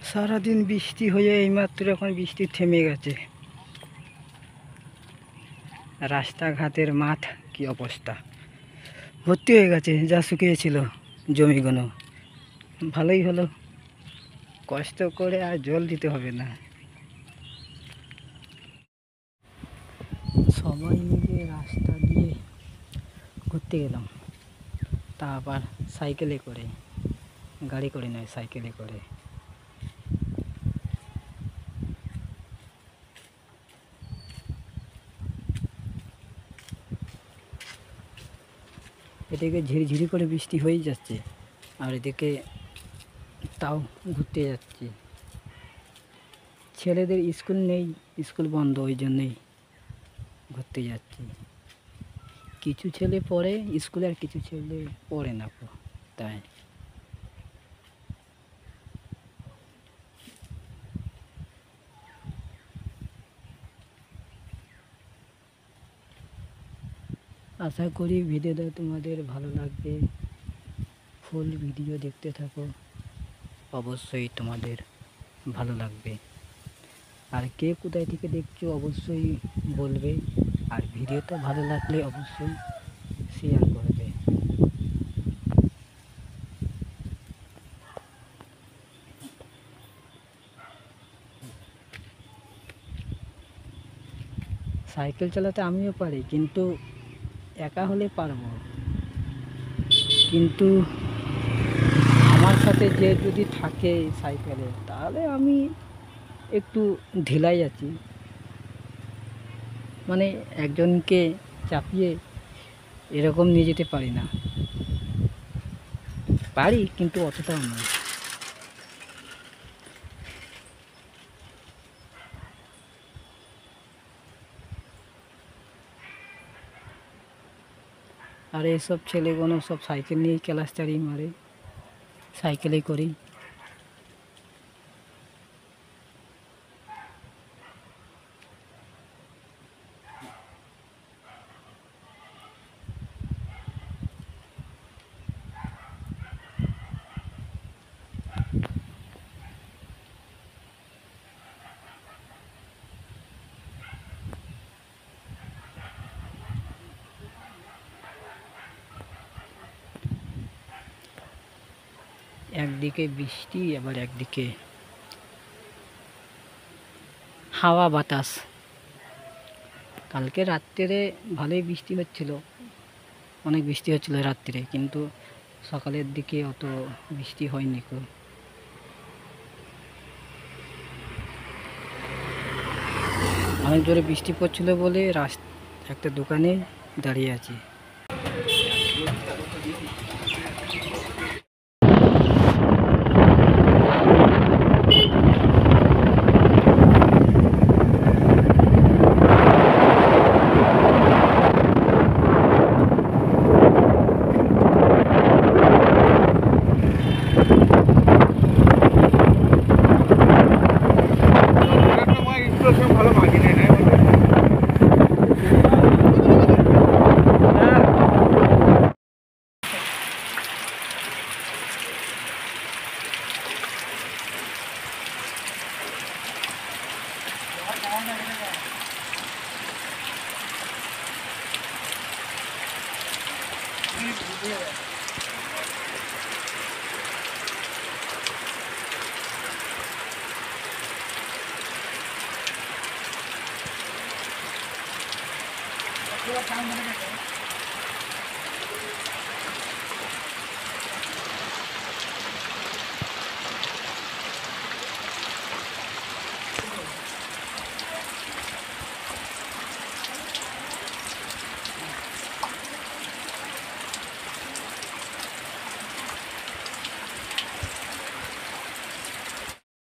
সারাদিন বৃষ্টি হয়ে এইমাত্র এখন বৃষ্টি থেমে গেছে। রাস্তাঘাটের মাঠ কি অবস্থা, ভর্তি হয়ে গেছে। যা শুকিয়েছিল জমিগুলো, ভালোই হলো, কষ্ট করে আর জল দিতে হবে না। সবাই মিলে রাস্তা দিয়ে ঘুরতে গেলাম, তা আবার সাইকেলে করে, গাড়ি করে নয়, সাইকেলে করে। এদিকে ঝিরিঝিরি করে বৃষ্টি হয়েই যাচ্ছে, আর এদিকে তাও ঘুরতে যাচ্ছি। ছেলেদের স্কুল নেই, স্কুল বন্ধ, ওই জন্যেই ঘুরতে যাচ্ছি। কিছু ছেলে পড়ে স্কুলে আর কিছু ছেলে পড়ে না, তাই। আশা করি ভিডিওটা তোমাদের ভালো লাগবে। ফুল ভিডিও দেখতে থাকো, অবশ্যই তোমাদের ভালো লাগবে। আর কে কোথায় থেকে দেখছো অবশ্যই বলবে, আর ভিডিওটা ভালো লাগলে অবশ্যই শেয়ার করবে। সাইকেল চালাতে আমিও পারি, কিন্তু একা হলে পারবো, কিন্তু আমার সাথে যে যদি থাকে সাইকেলে, তাহলে আমি একটু ঢিলাই আছি, মানে একজনকে চাপিয়ে এরকম নিয়ে যেতে পারি না। পারি কিন্তু অতটাও নয়। আর এসব ছেলেগুলো সব সাইকেল নিয়েই ক্লাস চালিয়ে মারে, সাইকেলেই করি। একদিকে বৃষ্টি, আবার একদিকে হাওয়া বাতাস। কালকে রাত্রে ভালোই বৃষ্টি হচ্ছিল, অনেক বৃষ্টি হচ্ছিল রাত্রে, কিন্তু সকালের দিকে অত বৃষ্টি হয়নি। অনেক জোরে বৃষ্টি পড়ছিল বলে একটা দোকানে দাঁড়িয়ে আছি। पूरा काम बनेगा।